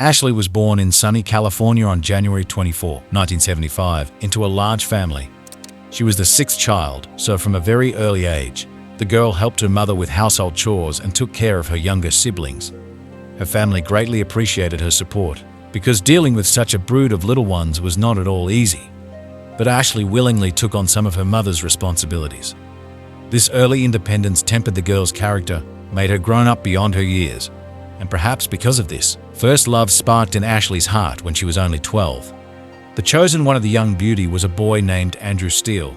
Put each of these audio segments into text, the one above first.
Ashley was born in sunny California on January 24, 1975, into a large family. She was the sixth child, so from a very early age, the girl helped her mother with household chores and took care of her younger siblings. Her family greatly appreciated her support, because dealing with such a brood of little ones was not at all easy. But Ashley willingly took on some of her mother's responsibilities. This early independence tempered the girl's character, made her grown up beyond her years. And perhaps because of this, first love sparked in Ashley's heart when she was only 12. The chosen one of the young beauty was a boy named Andrew Steele.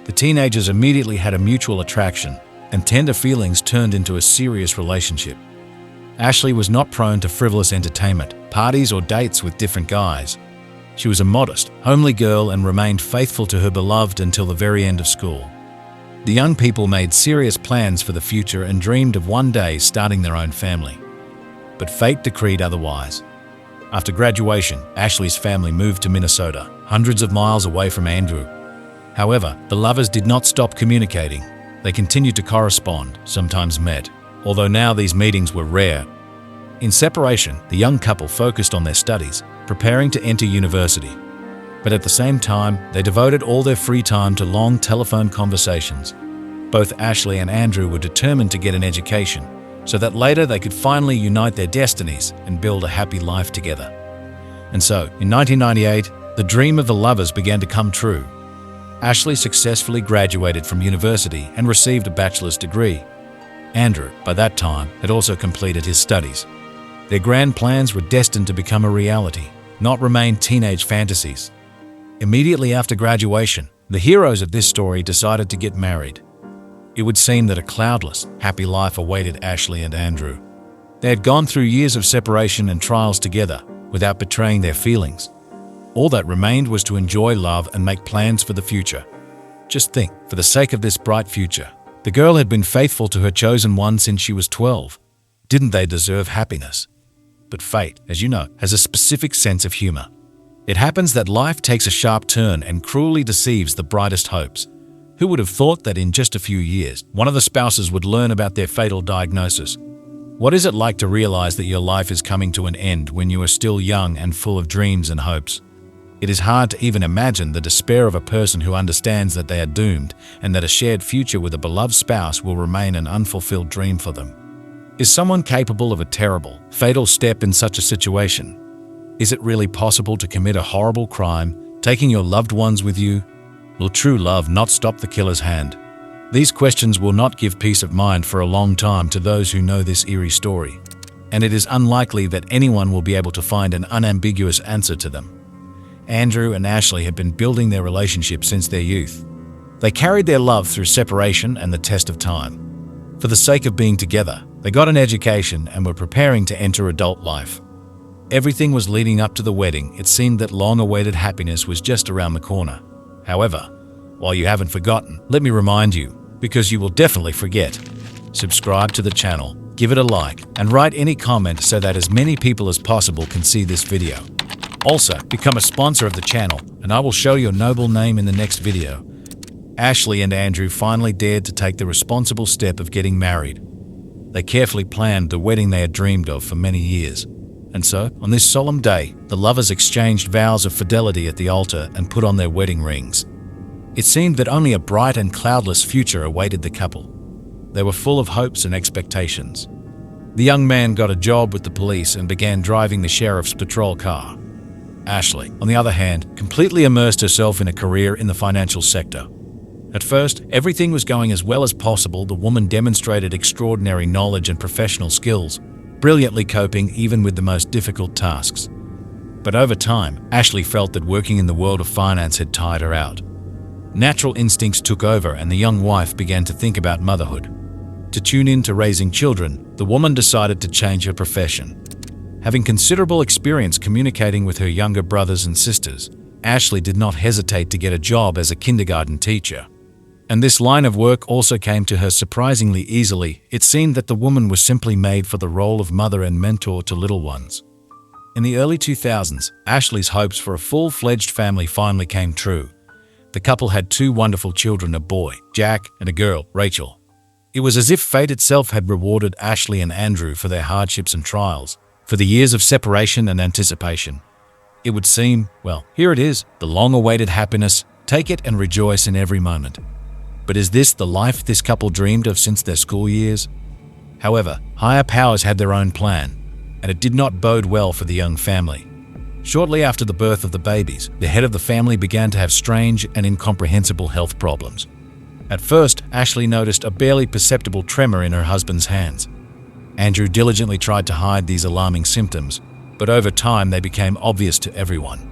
The teenagers immediately had a mutual attraction, and tender feelings turned into a serious relationship. Ashley was not prone to frivolous entertainment, parties, or dates with different guys. She was a modest, homely girl and remained faithful to her beloved until the very end of school. The young people made serious plans for the future and dreamed of one day starting their own family. But fate decreed otherwise. After graduation, Ashley's family moved to Minnesota, hundreds of miles away from Andrew. However, the lovers did not stop communicating. They continued to correspond, sometimes met, although now these meetings were rare. In separation, the young couple focused on their studies, preparing to enter university. But at the same time, they devoted all their free time to long telephone conversations. Both Ashley and Andrew were determined to get an education, so that later they could finally unite their destinies and build a happy life together. And so, in 1998, the dream of the lovers began to come true. Ashley successfully graduated from university and received a bachelor's degree. Andrew, by that time, had also completed his studies. Their grand plans were destined to become a reality, not remain teenage fantasies. Immediately after graduation, the heroes of this story decided to get married. It would seem that a cloudless, happy life awaited Ashley and Andrew. They had gone through years of separation and trials together, without betraying their feelings. All that remained was to enjoy love and make plans for the future. Just think, for the sake of this bright future, the girl had been faithful to her chosen one since she was 12. Didn't they deserve happiness? But fate, as you know, has a specific sense of humor. It happens that life takes a sharp turn and cruelly deceives the brightest hopes. Who would have thought that in just a few years, one of the spouses would learn about their fatal diagnosis? What is it like to realize that your life is coming to an end when you are still young and full of dreams and hopes? It is hard to even imagine the despair of a person who understands that they are doomed and that a shared future with a beloved spouse will remain an unfulfilled dream for them. Is someone capable of a terrible, fatal step in such a situation? Is it really possible to commit a horrible crime, taking your loved ones with you? Will true love not stop the killer's hand? These questions will not give peace of mind for a long time to those who know this eerie story, and it is unlikely that anyone will be able to find an unambiguous answer to them. Andrew and Ashley had been building their relationship since their youth. They carried their love through separation and the test of time. For the sake of being together, they got an education and were preparing to enter adult life. Everything was leading up to the wedding. It seemed that long-awaited happiness was just around the corner. However, while you haven't forgotten, let me remind you, because you will definitely forget. Subscribe to the channel, give it a like, and write any comment so that as many people as possible can see this video. Also, become a sponsor of the channel, and I will show your noble name in the next video. Ashley and Andrew finally dared to take the responsible step of getting married. They carefully planned the wedding they had dreamed of for many years. And so, on this solemn day, the lovers exchanged vows of fidelity at the altar and put on their wedding rings. It seemed that only a bright and cloudless future awaited the couple. They were full of hopes and expectations. The young man got a job with the police and began driving the sheriff's patrol car. Ashley, on the other hand, completely immersed herself in a career in the financial sector. At first, everything was going as well as possible. The woman demonstrated extraordinary knowledge and professional skills, brilliantly coping even with the most difficult tasks. But over time, Ashley felt that working in the world of finance had tired her out. Natural instincts took over and the young wife began to think about motherhood. To tune in to raising children, the woman decided to change her profession. Having considerable experience communicating with her younger brothers and sisters, Ashley did not hesitate to get a job as a kindergarten teacher. And this line of work also came to her surprisingly easily. It seemed that the woman was simply made for the role of mother and mentor to little ones. In the early 2000s, Ashley's hopes for a full-fledged family finally came true. The couple had two wonderful children, a boy, Jack, and a girl, Rachel. It was as if fate itself had rewarded Ashley and Andrew for their hardships and trials. for the years of separation and anticipation. It would seem, well, here it is, the long-awaited happiness. Take it and rejoice in every moment. But is this the life this couple dreamed of since their school years? However, higher powers had their own plan, and it did not bode well for the young family. Shortly after the birth of the babies, the head of the family began to have strange and incomprehensible health problems. At first, Ashley noticed a barely perceptible tremor in her husband's hands. Andrew diligently tried to hide these alarming symptoms, but over time they became obvious to everyone.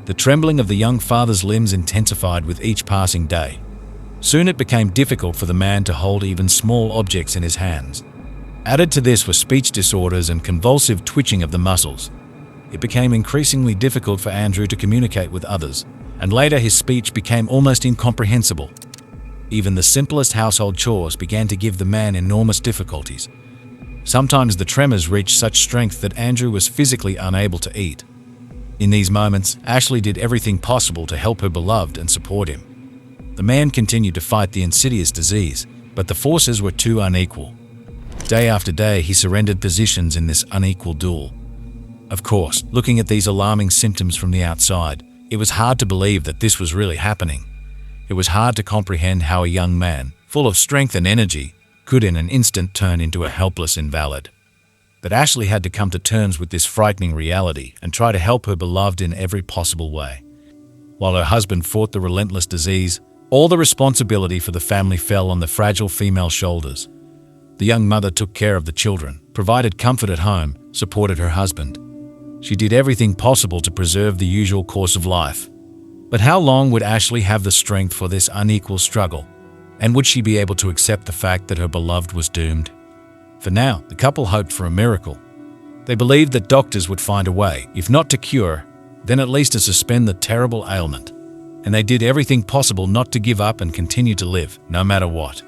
The trembling of the young father's limbs intensified with each passing day. Soon it became difficult for the man to hold even small objects in his hands. Added to this were speech disorders and convulsive twitching of the muscles. It became increasingly difficult for Andrew to communicate with others, and later his speech became almost incomprehensible. Even the simplest household chores began to give the man enormous difficulties. Sometimes the tremors reached such strength that Andrew was physically unable to eat. In these moments, Ashley did everything possible to help her beloved and support him. The man continued to fight the insidious disease, but the forces were too unequal. Day after day, he surrendered positions in this unequal duel. Of course, looking at these alarming symptoms from the outside, it was hard to believe that this was really happening. It was hard to comprehend how a young man, full of strength and energy, could in an instant turn into a helpless invalid. But Ashley had to come to terms with this frightening reality and try to help her beloved in every possible way. While her husband fought the relentless disease, all the responsibility for the family fell on the fragile female shoulders. The young mother took care of the children, provided comfort at home, supported her husband. She did everything possible to preserve the usual course of life. But how long would Ashley have the strength for this unequal struggle? And would she be able to accept the fact that her beloved was doomed? For now, the couple hoped for a miracle. They believed that doctors would find a way, if not to cure, then at least to suspend the terrible ailment. And they did everything possible not to give up and continue to live, no matter what.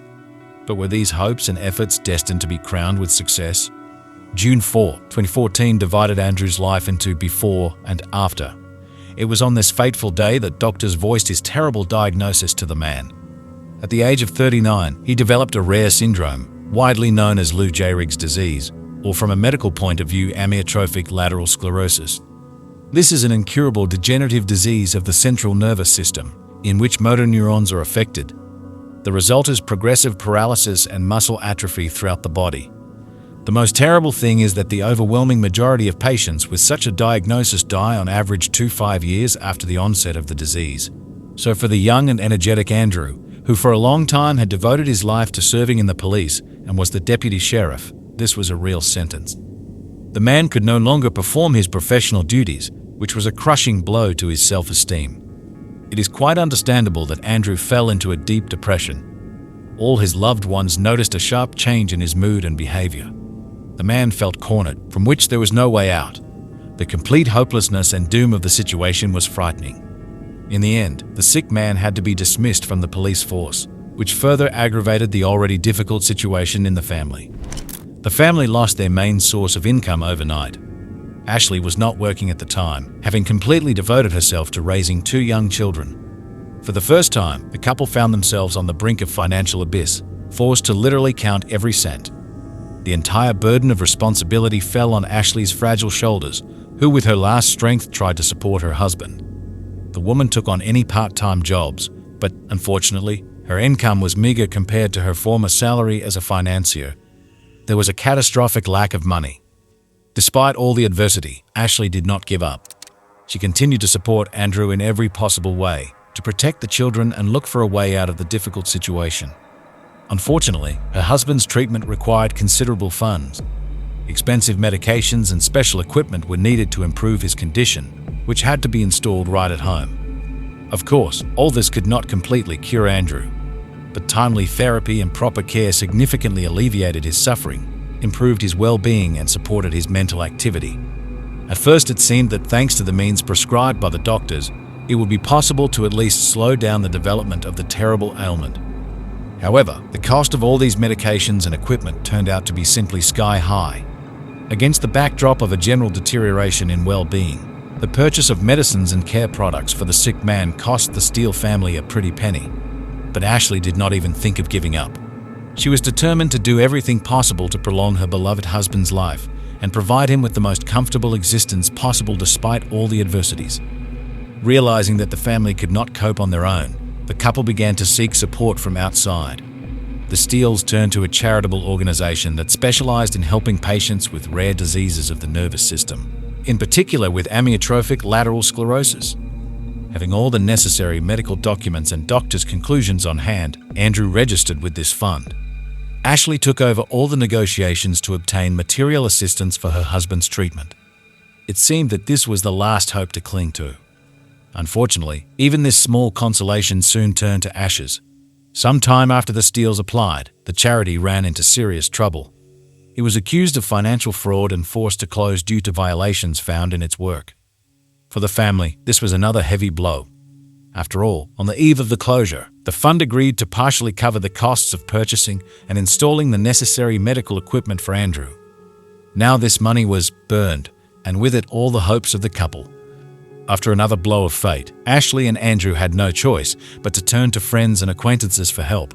But were these hopes and efforts destined to be crowned with success? June 4, 2014 divided Andrew's life into before and after. It was on this fateful day that doctors voiced his terrible diagnosis to the man. At the age of 39, he developed a rare syndrome, widely known as Lou Gehrig's disease, or from a medical point of view, amyotrophic lateral sclerosis. This is an incurable degenerative disease of the central nervous system, in which motor neurons are affected. The result is progressive paralysis and muscle atrophy throughout the body. The most terrible thing is that the overwhelming majority of patients with such a diagnosis die on average 2 to 5 years after the onset of the disease. So for the young and energetic Andrew, who for a long time had devoted his life to serving in the police and was the deputy sheriff, this was a real sentence. The man could no longer perform his professional duties, which was a crushing blow to his self-esteem. It is quite understandable that Andrew fell into a deep depression. All his loved ones noticed a sharp change in his mood and behavior. The man felt cornered, from which there was no way out. The complete hopelessness and doom of the situation was frightening. In the end, the sick man had to be dismissed from the police force, which further aggravated the already difficult situation in the family. The family lost their main source of income overnight. Ashley was not working at the time, having completely devoted herself to raising 2 young children. For the first time, the couple found themselves on the brink of financial abyss, forced to literally count every cent. The entire burden of responsibility fell on Ashley's fragile shoulders, who with her last strength tried to support her husband. The woman took on any part-time jobs, but unfortunately, her income was meager compared to her former salary as a financier. There was a catastrophic lack of money. Despite all the adversity, Ashley did not give up. She continued to support Andrew in every possible way, to protect the children and look for a way out of the difficult situation. Unfortunately, her husband's treatment required considerable funds. Expensive medications and special equipment were needed to improve his condition, which had to be installed right at home. Of course, all this could not completely cure Andrew, but timely therapy and proper care significantly alleviated his suffering, improved his well-being and supported his mental activity. At first it seemed that thanks to the means prescribed by the doctors, it would be possible to at least slow down the development of the terrible ailment. However, the cost of all these medications and equipment turned out to be simply sky high. Against the backdrop of a general deterioration in well-being, the purchase of medicines and care products for the sick man cost the Steele family a pretty penny. But Ashley did not even think of giving up. She was determined to do everything possible to prolong her beloved husband's life and provide him with the most comfortable existence possible despite all the adversities. Realizing that the family could not cope on their own, the couple began to seek support from outside. The Steeles turned to a charitable organization that specialized in helping patients with rare diseases of the nervous system, in particular with amyotrophic lateral sclerosis. Having all the necessary medical documents and doctors' conclusions on hand, Andrew registered with this fund. Ashley took over all the negotiations to obtain material assistance for her husband's treatment. It seemed that this was the last hope to cling to. Unfortunately, even this small consolation soon turned to ashes. Some time after the Steeles applied, the charity ran into serious trouble. It was accused of financial fraud and forced to close due to violations found in its work. For the family, this was another heavy blow. After all, on the eve of the closure, the fund agreed to partially cover the costs of purchasing and installing the necessary medical equipment for Andrew. Now this money was burned, and with it all the hopes of the couple. After another blow of fate, Ashley and Andrew had no choice but to turn to friends and acquaintances for help.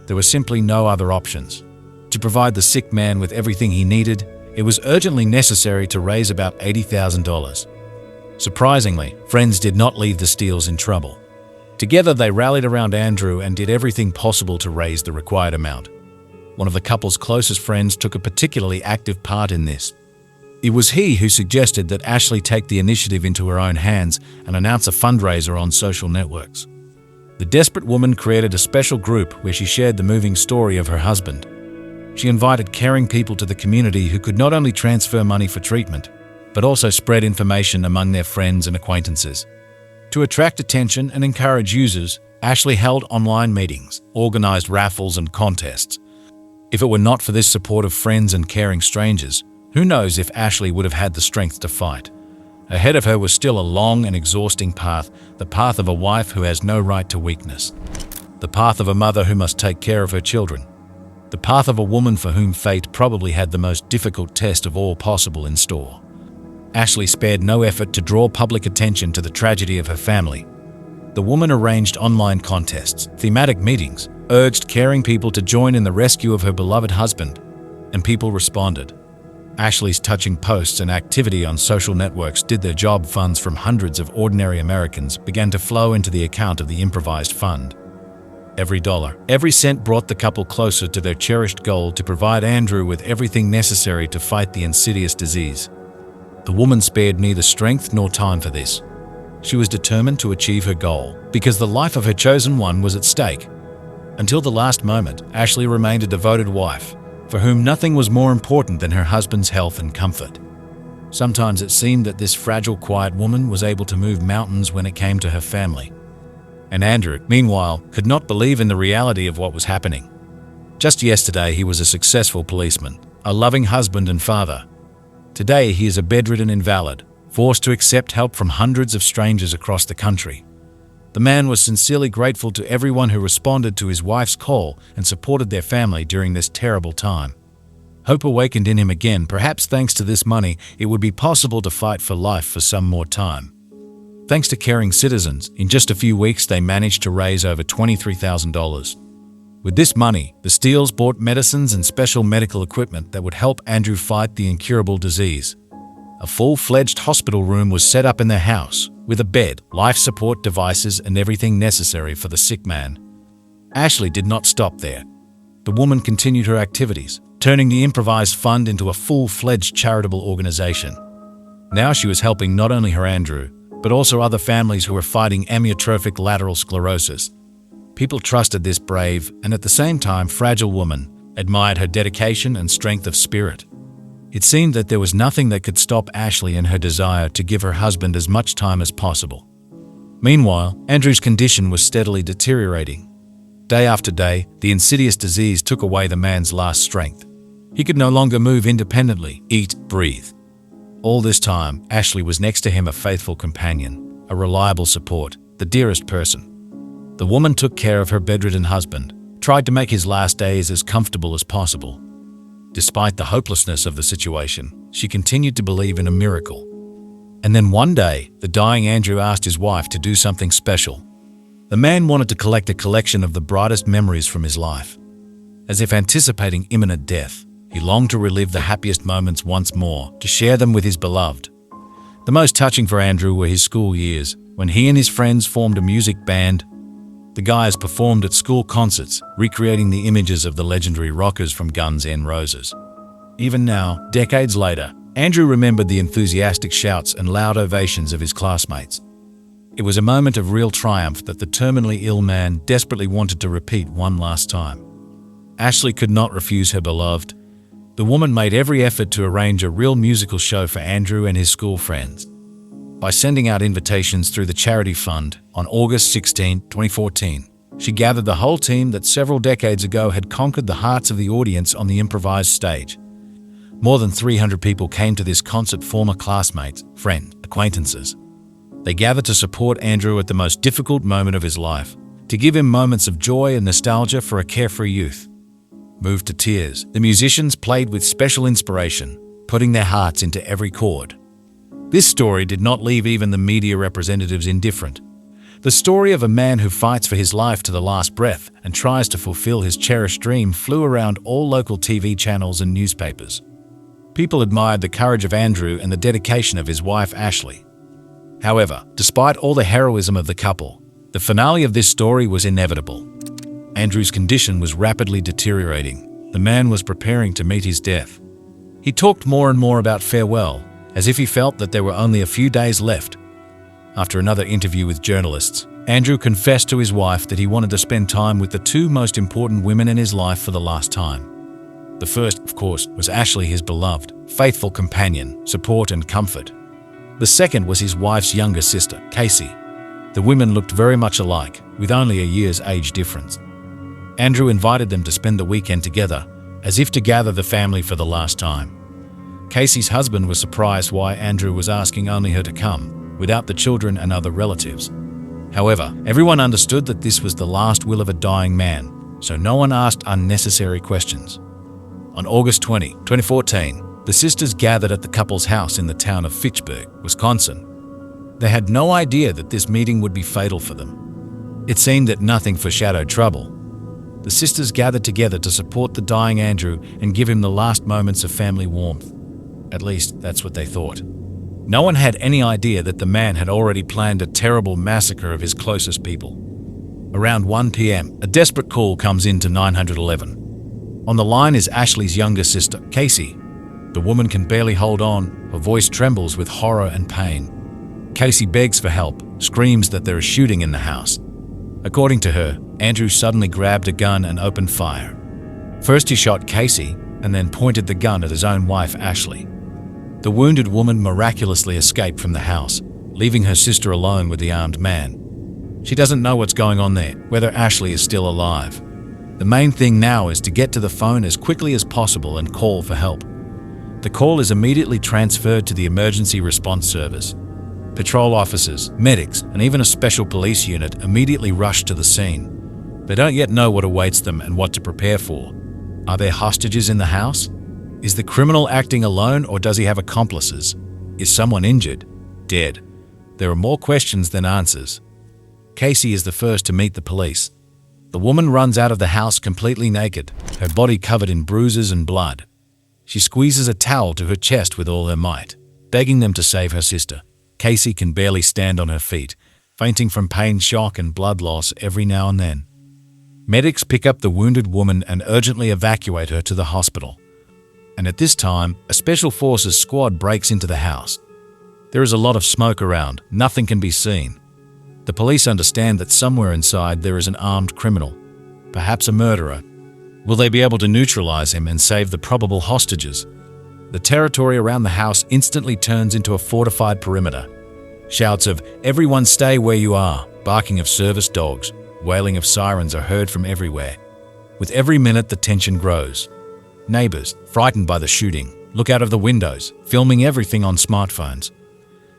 There were simply no other options. To provide the sick man with everything he needed, it was urgently necessary to raise about $80,000. Surprisingly, friends did not leave the Steeles in trouble. Together they rallied around Andrew and did everything possible to raise the required amount. One of the couple's closest friends took a particularly active part in this. It was he who suggested that Ashley take the initiative into her own hands and announce a fundraiser on social networks. The desperate woman created a special group where she shared the moving story of her husband. She invited caring people to the community who could not only transfer money for treatment, but also spread information among their friends and acquaintances. To attract attention and encourage users, Ashley held online meetings, organized raffles and contests. If it were not for this support of friends and caring strangers, who knows if Ashley would have had the strength to fight. Ahead of her was still a long and exhausting path, the path of a wife who has no right to weakness, the path of a mother who must take care of her children, the path of a woman for whom fate probably had the most difficult test of all possible in store. Ashley spared no effort to draw public attention to the tragedy of her family. The woman arranged online contests, thematic meetings, urged caring people to join in the rescue of her beloved husband, and people responded. Ashley's touching posts and activity on social networks did their job. Funds from hundreds of ordinary Americans began to flow into the account of the improvised fund. Every dollar, every cent brought the couple closer to their cherished goal to provide Andrew with everything necessary to fight the insidious disease. The woman spared neither strength nor time for this. She was determined to achieve her goal because the life of her chosen one was at stake. Until the last moment, Ashley remained a devoted wife, for whom nothing was more important than her husband's health and comfort. Sometimes it seemed that this fragile, quiet woman was able to move mountains when it came to her family. And Andrew, meanwhile, could not believe in the reality of what was happening. Just yesterday, he was a successful policeman, a loving husband and father. Today, he is a bedridden invalid, forced to accept help from hundreds of strangers across the country. The man was sincerely grateful to everyone who responded to his wife's call and supported their family during this terrible time. Hope awakened in him again. Perhaps thanks to this money, it would be possible to fight for life for some more time. Thanks to caring citizens, in just a few weeks they managed to raise over $23,000. With this money, the Steeles bought medicines and special medical equipment that would help Andrew fight the incurable disease. A full-fledged hospital room was set up in their house, with a bed, life support devices, and everything necessary for the sick man. Ashley did not stop there. The woman continued her activities, turning the improvised fund into a full-fledged charitable organization. Now she was helping not only her Andrew, but also other families who were fighting amyotrophic lateral sclerosis. People trusted this brave and at the same time fragile woman, admired her dedication and strength of spirit. It seemed that there was nothing that could stop Ashley in her desire to give her husband as much time as possible. Meanwhile, Andrew's condition was steadily deteriorating. Day after day, the insidious disease took away the man's last strength. He could no longer move independently, eat, breathe. All this time, Ashley was next to him, a faithful companion, a reliable support, the dearest person. The woman took care of her bedridden husband, tried to make his last days as comfortable as possible. Despite the hopelessness of the situation, she continued to believe in a miracle. And then one day, the dying Andrew asked his wife to do something special. The man wanted to collect a collection of the brightest memories from his life. As if anticipating imminent death, He longed to relive the happiest moments once more, to share them with his beloved. The most touching for Andrew were his school years, when he and his friends formed a music band. The guys performed at school concerts, recreating the images of the legendary rockers from Guns N' Roses. Even now, decades later, Andrew remembered the enthusiastic shouts and loud ovations of his classmates. It was a moment of real triumph that the terminally ill man desperately wanted to repeat one last time. Ashley could not refuse her beloved. The woman made every effort to arrange a real musical show for Andrew and his school friends. By sending out invitations through the charity fund on August 16, 2014, she gathered the whole team that several decades ago had conquered the hearts of the audience on the improvised stage. More than 300 people came to this concert, former classmates, friends, acquaintances. They gathered to support Andrew at the most difficult moment of his life, to give him moments of joy and nostalgia for a carefree youth. Moved to tears, the musicians played with special inspiration, putting their hearts into every chord. This story did not leave even the media representatives indifferent. The story of a man who fights for his life to the last breath and tries to fulfill his cherished dream flew around all local TV channels and newspapers. People admired the courage of Andrew and the dedication of his wife Ashley. However, despite all the heroism of the couple, the finale of this story was inevitable. Andrew's condition was rapidly deteriorating. The man was preparing to meet his death. He talked more and more about farewell, as if he felt that there were only a few days left. After another interview with journalists, Andrew confessed to his wife that he wanted to spend time with the two most important women in his life for the last time. The first, of course, was Ashley, his beloved, faithful companion, support and comfort. The second was his wife's younger sister, Casey. The women looked very much alike, with only a year's age difference. Andrew invited them to spend the weekend together, as if to gather the family for the last time. Casey's husband was surprised why Andrew was asking only her to come, without the children and other relatives. However, everyone understood that this was the last will of a dying man, so no one asked unnecessary questions. On August 20, 2014, the sisters gathered at the couple's house in the town of Fitchburg, Wisconsin. They had no idea that this meeting would be fatal for them. It seemed that nothing foreshadowed trouble. The sisters gathered together to support the dying Andrew and give him the last moments of family warmth. At least, that's what they thought. No one had any idea that the man had already planned a terrible massacre of his closest people. Around 1 p.m., a desperate call comes in to 911. On the line is Ashley's younger sister, Casey. The woman can barely hold on, her voice trembles with horror and pain. Casey begs for help, screams that there is shooting in the house. According to her, Andrew suddenly grabbed a gun and opened fire. First he shot Casey, and then pointed the gun at his own wife, Ashley. The wounded woman miraculously escaped from the house, leaving her sister alone with the armed man. She doesn't know what's going on there, whether Ashley is still alive. The main thing now is to get to the phone as quickly as possible and call for help. The call is immediately transferred to the emergency response service. Patrol officers, medics, and even a special police unit immediately rush to the scene. They don't yet know what awaits them and what to prepare for. Are there hostages in the house? Is the criminal acting alone, or does he have accomplices? Is someone injured? Dead? There are more questions than answers. Casey is the first to meet the police. The woman runs out of the house completely naked, her body covered in bruises and blood. She squeezes a towel to her chest with all her might, begging them to save her sister. Casey can barely stand on her feet, fainting from pain, shock, and blood loss every now and then. Medics pick up the wounded woman and urgently evacuate her to the hospital. And at this time, a special forces squad breaks into the house. There is a lot of smoke around, nothing can be seen. The police understand that somewhere inside there is an armed criminal, perhaps a murderer. Will they be able to neutralize him and save the probable hostages? The territory around the house instantly turns into a fortified perimeter. Shouts of "Everyone stay where you are," barking of service dogs, wailing of sirens are heard from everywhere. With every minute, the tension grows. Neighbors, frightened by the shooting, look out of the windows, filming everything on smartphones.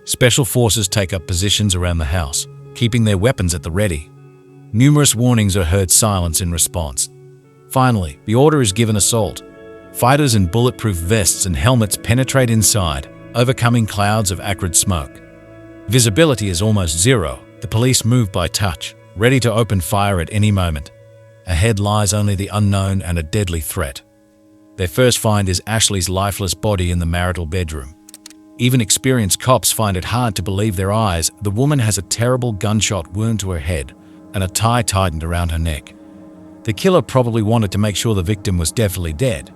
Special forces take up positions around the house, keeping their weapons at the ready. Numerous warnings are heard, silence in response. Finally, the order is given: assault. Fighters in bulletproof vests and helmets penetrate inside, overcoming clouds of acrid smoke. Visibility is almost zero. The police move by touch, ready to open fire at any moment. Ahead lies only the unknown and a deadly threat. Their first find is Ashley's lifeless body in the marital bedroom. Even experienced cops find it hard to believe their eyes. The woman has a terrible gunshot wound to her head and a tie tightened around her neck. The killer probably wanted to make sure the victim was definitely dead.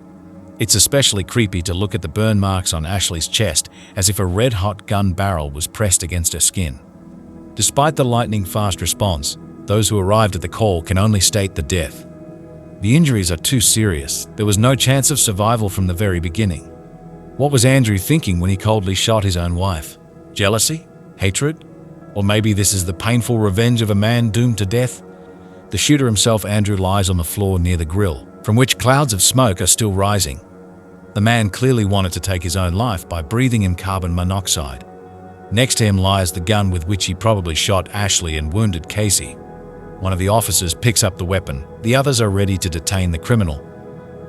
It's especially creepy to look at the burn marks on Ashley's chest, as if a red-hot gun barrel was pressed against her skin. Despite the lightning-fast response, those who arrived at the call can only state the death. The injuries are too serious. There was no chance of survival from the very beginning. What was Andrew thinking when he coldly shot his own wife? Jealousy? Hatred? Or maybe this is the painful revenge of a man doomed to death? The shooter himself, Andrew, lies on the floor near the grill, from which clouds of smoke are still rising. The man clearly wanted to take his own life by breathing in carbon monoxide. Next to him lies the gun with which he probably shot Ashley and wounded Casey. One of the officers picks up the weapon. The others are ready to detain the criminal.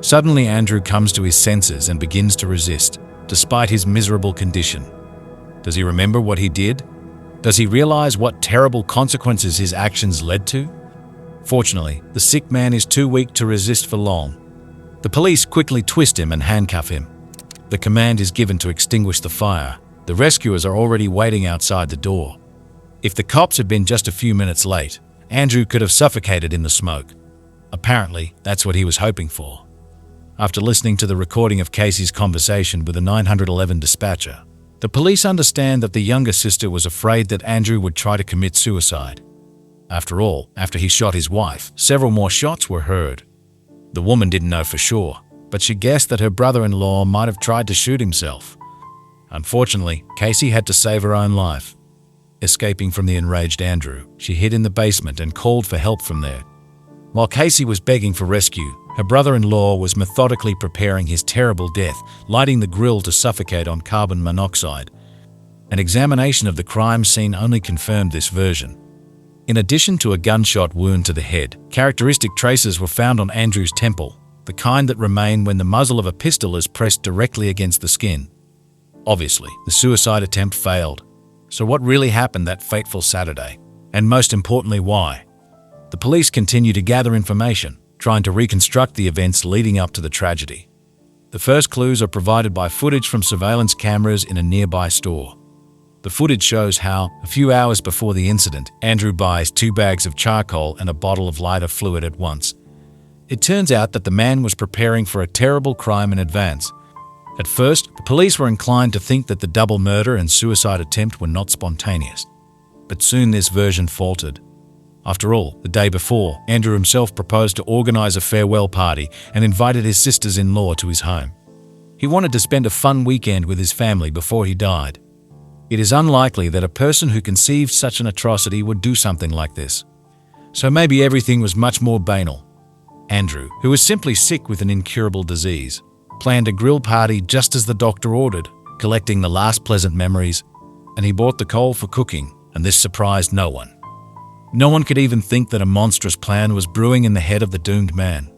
Suddenly, Andrew comes to his senses and begins to resist, despite his miserable condition. Does he remember what he did? Does he realize what terrible consequences his actions led to? Fortunately, the sick man is too weak to resist for long. The police quickly twist him and handcuff him. The command is given to extinguish the fire. The rescuers are already waiting outside the door. If the cops had been just a few minutes late, Andrew could have suffocated in the smoke. Apparently, that's what he was hoping for. After listening to the recording of Casey's conversation with the 911 dispatcher, the police understand that the younger sister was afraid that Andrew would try to commit suicide. After all, after he shot his wife, several more shots were heard. The woman didn't know for sure, but she guessed that her brother-in-law might have tried to shoot himself. Unfortunately, Casey had to save her own life. Escaping from the enraged Andrew, she hid in the basement and called for help from there. While Casey was begging for rescue, her brother-in-law was methodically preparing his terrible death, lighting the grill to suffocate on carbon monoxide. An examination of the crime scene only confirmed this version. In addition to a gunshot wound to the head, characteristic traces were found on Andrew's temple, the kind that remain when the muzzle of a pistol is pressed directly against the skin. Obviously, the suicide attempt failed. So what really happened that fateful Saturday? And most importantly, why? The police continue to gather information, trying to reconstruct the events leading up to the tragedy. The first clues are provided by footage from surveillance cameras in a nearby store. The footage shows how, a few hours before the incident, Andrew buys 2 bags of charcoal and a bottle of lighter fluid at once. It turns out that the man was preparing for a terrible crime in advance. At first, the police were inclined to think that the double murder and suicide attempt were not spontaneous. But soon this version faltered. After all, the day before, Andrew himself proposed to organize a farewell party and invited his sisters-in-law to his home. He wanted to spend a fun weekend with his family before he died. It is unlikely that a person who conceived such an atrocity would do something like this. So maybe everything was much more banal. Andrew, who was simply sick with an incurable disease, planned a grill party just as the doctor ordered, collecting the last pleasant memories, and he bought the coal for cooking, and this surprised no one. No one could even think that a monstrous plan was brewing in the head of the doomed man.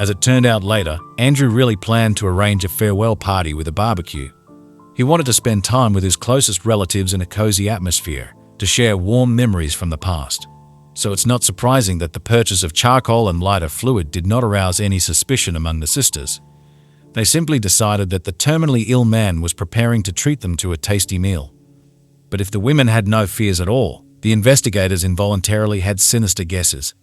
As it turned out later, Andrew really planned to arrange a farewell party with a barbecue. He wanted to spend time with his closest relatives in a cozy atmosphere, to share warm memories from the past. So it's not surprising that the purchase of charcoal and lighter fluid did not arouse any suspicion among the sisters. They simply decided that the terminally ill man was preparing to treat them to a tasty meal. But if the women had no fears at all, the investigators involuntarily had sinister guesses.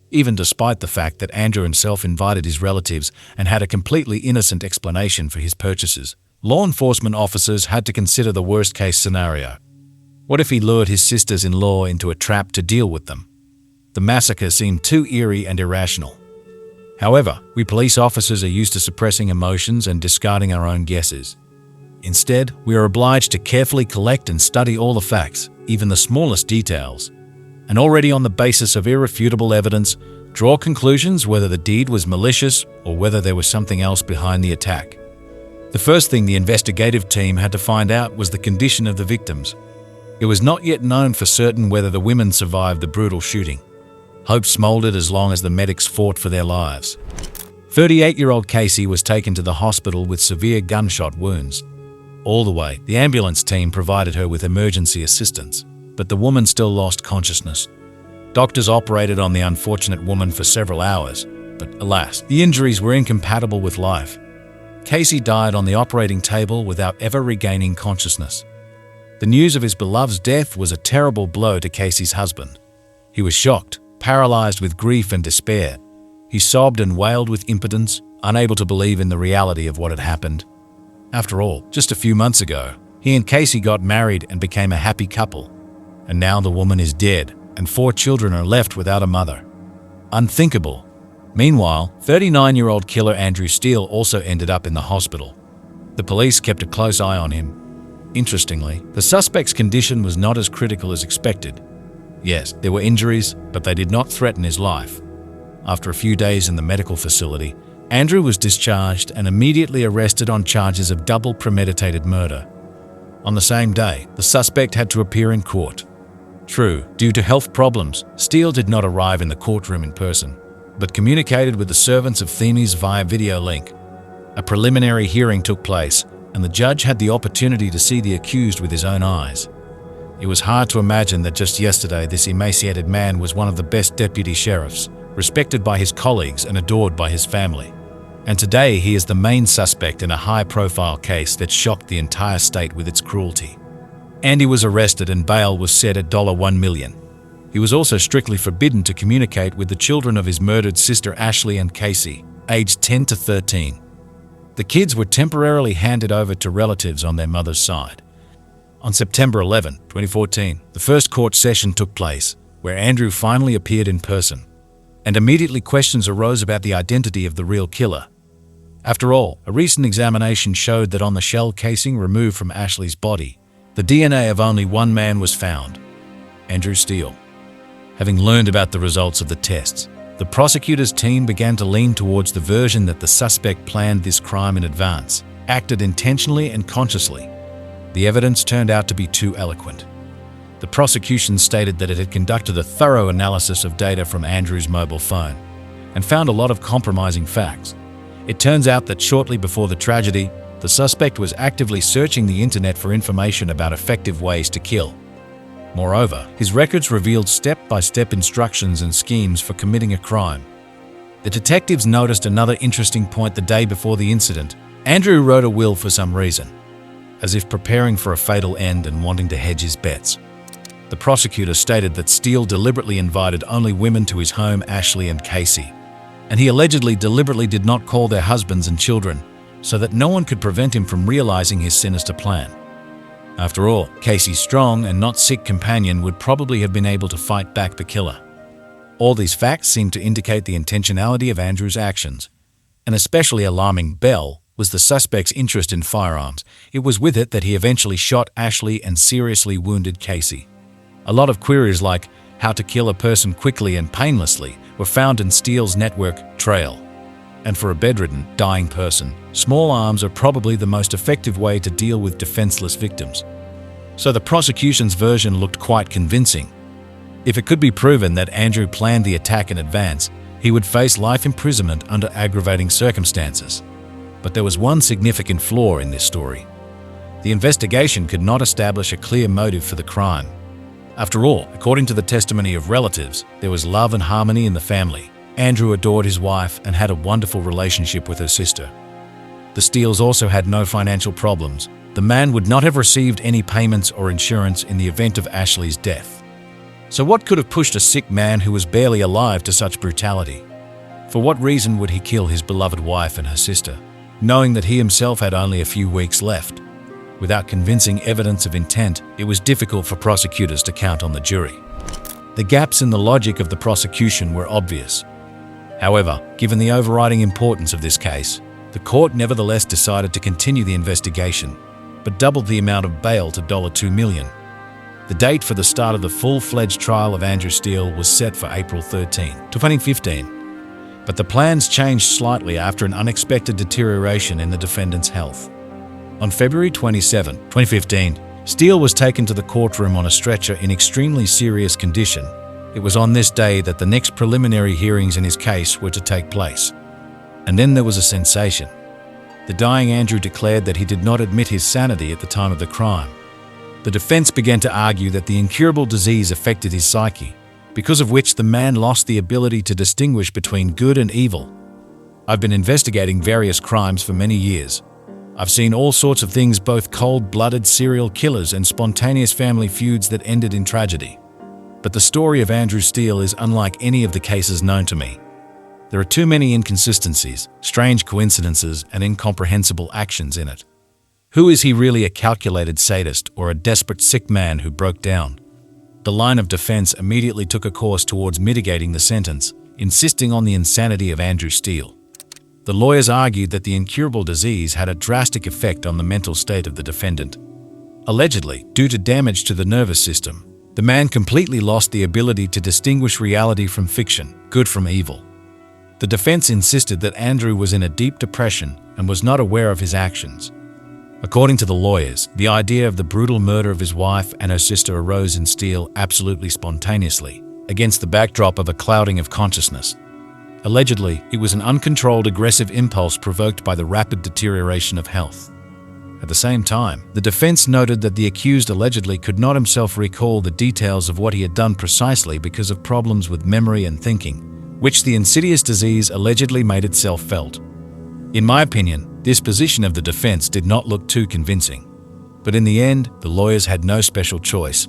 Even despite the fact that Andrew himself invited his relatives and had a completely innocent explanation for his purchases, law enforcement officers had to consider the worst-case scenario. What if he lured his sisters-in-law into a trap to deal with them? The massacre seemed too eerie and irrational. However, we police officers are used to suppressing emotions and discarding our own guesses. Instead, we are obliged to carefully collect and study all the facts, even the smallest details, and already on the basis of irrefutable evidence, draw conclusions whether the deed was malicious or whether there was something else behind the attack. The first thing the investigative team had to find out was the condition of the victims. It was not yet known for certain whether the women survived the brutal shooting. Hope smoldered as long as the medics fought for their lives. 38-year-old Casey was taken to the hospital with severe gunshot wounds. All the way, the ambulance team provided her with emergency assistance, but the woman still lost consciousness. Doctors operated on the unfortunate woman for several hours, but alas, the injuries were incompatible with life. Casey died on the operating table without ever regaining consciousness. The news of his beloved's death was a terrible blow to Casey's husband. He was shocked, paralyzed with grief and despair. He sobbed and wailed with impotence, unable to believe in the reality of what had happened. After all, just a few months ago, he and Casey got married and became a happy couple. And now the woman is dead, and 4 children are left without a mother. Unthinkable. Meanwhile, 39-year-old killer Andrew Steele also ended up in the hospital. The police kept a close eye on him. Interestingly, the suspect's condition was not as critical as expected. Yes, there were injuries, but they did not threaten his life. After a few days in the medical facility, Andrew was discharged and immediately arrested on charges of double premeditated murder. On the same day, the suspect had to appear in court. True, due to health problems, Steele did not arrive in the courtroom in person, but communicated with the servants of Themis via video link. A preliminary hearing took place, and the judge had the opportunity to see the accused with his own eyes. It was hard to imagine that just yesterday this emaciated man was one of the best deputy sheriffs, respected by his colleagues and adored by his family. And today he is the main suspect in a high-profile case that shocked the entire state with its cruelty. Andy was arrested and bail was set at $1 million. He was also strictly forbidden to communicate with the children of his murdered sister Ashley and Casey, aged 10 to 13. The kids were temporarily handed over to relatives on their mother's side. On September 11, 2014, the first court session took place, where Andrew finally appeared in person. And immediately questions arose about the identity of the real killer. After all, a recent examination showed that on the shell casing removed from Ashley's body, the DNA of only one man was found, Andrew Steele. Having learned about the results of the tests, the prosecutors' team began to lean towards the version that the suspect planned this crime in advance, acted intentionally and consciously. The evidence turned out to be too eloquent. The prosecution stated that it had conducted a thorough analysis of data from Andrew's mobile phone and found a lot of compromising facts. It turns out that shortly before the tragedy, the suspect was actively searching the internet for information about effective ways to kill. Moreover, his records revealed step-by-step instructions and schemes for committing a crime. The detectives noticed another interesting point the day before the incident. Andrew wrote a will for some reason, as if preparing for a fatal end and wanting to hedge his bets. The prosecutor stated that Steele deliberately invited only women to his home, Ashley and Casey, and he allegedly deliberately did not call their husbands and children, so that no one could prevent him from realizing his sinister plan. After all, Casey's strong and not sick companion would probably have been able to fight back the killer. All these facts seem to indicate the intentionality of Andrew's actions. An especially alarming bell was the suspect's interest in firearms. It was with it that he eventually shot Ashley and seriously wounded Casey. A lot of queries like how to kill a person quickly and painlessly were found in Steele's network trail. And for a bedridden, dying person, small arms are probably the most effective way to deal with defenseless victims. So the prosecution's version looked quite convincing. If it could be proven that Andrew planned the attack in advance, he would face life imprisonment under aggravating circumstances. But there was one significant flaw in this story. The investigation could not establish a clear motive for the crime. After all, according to the testimony of relatives, there was love and harmony in the family. Andrew adored his wife and had a wonderful relationship with her sister. The Steeles also had no financial problems. The man would not have received any payments or insurance in the event of Ashley's death. So what could have pushed a sick man who was barely alive to such brutality? For what reason would he kill his beloved wife and her sister, knowing that he himself had only a few weeks left? Without convincing evidence of intent, it was difficult for prosecutors to count on the jury. The gaps in the logic of the prosecution were obvious. However, given the overriding importance of this case, the court nevertheless decided to continue the investigation, but doubled the amount of bail to $2 million. The date for the start of the full-fledged trial of Andrew Steele was set for April 13, 2015, but the plans changed slightly after an unexpected deterioration in the defendant's health. On February 27, 2015, Steele was taken to the courtroom on a stretcher in extremely serious condition. It was on this day that the next preliminary hearings in his case were to take place. And then there was a sensation. The dying Andrew declared that he did not admit his sanity at the time of the crime. The defense began to argue that the incurable disease affected his psyche, because of which the man lost the ability to distinguish between good and evil. I've been investigating various crimes for many years. I've seen all sorts of things, both cold-blooded serial killers and spontaneous family feuds that ended in tragedy. But the story of Andrew Steele is unlike any of the cases known to me. There are too many inconsistencies, strange coincidences, and incomprehensible actions in it. Who is he really, a calculated sadist or a desperate sick man who broke down? The line of defense immediately took a course towards mitigating the sentence, insisting on the insanity of Andrew Steele. The lawyers argued that the incurable disease had a drastic effect on the mental state of the defendant. Allegedly, due to damage to the nervous system, the man completely lost the ability to distinguish reality from fiction, good from evil. The defense insisted that Andrew was in a deep depression and was not aware of his actions. According to the lawyers, the idea of the brutal murder of his wife and her sister arose in Steele absolutely spontaneously, against the backdrop of a clouding of consciousness. Allegedly, it was an uncontrolled aggressive impulse provoked by the rapid deterioration of health. At the same time, the defense noted that the accused allegedly could not himself recall the details of what he had done precisely because of problems with memory and thinking, which the insidious disease allegedly made itself felt. In my opinion, this position of the defense did not look too convincing. But in the end, the lawyers had no special choice.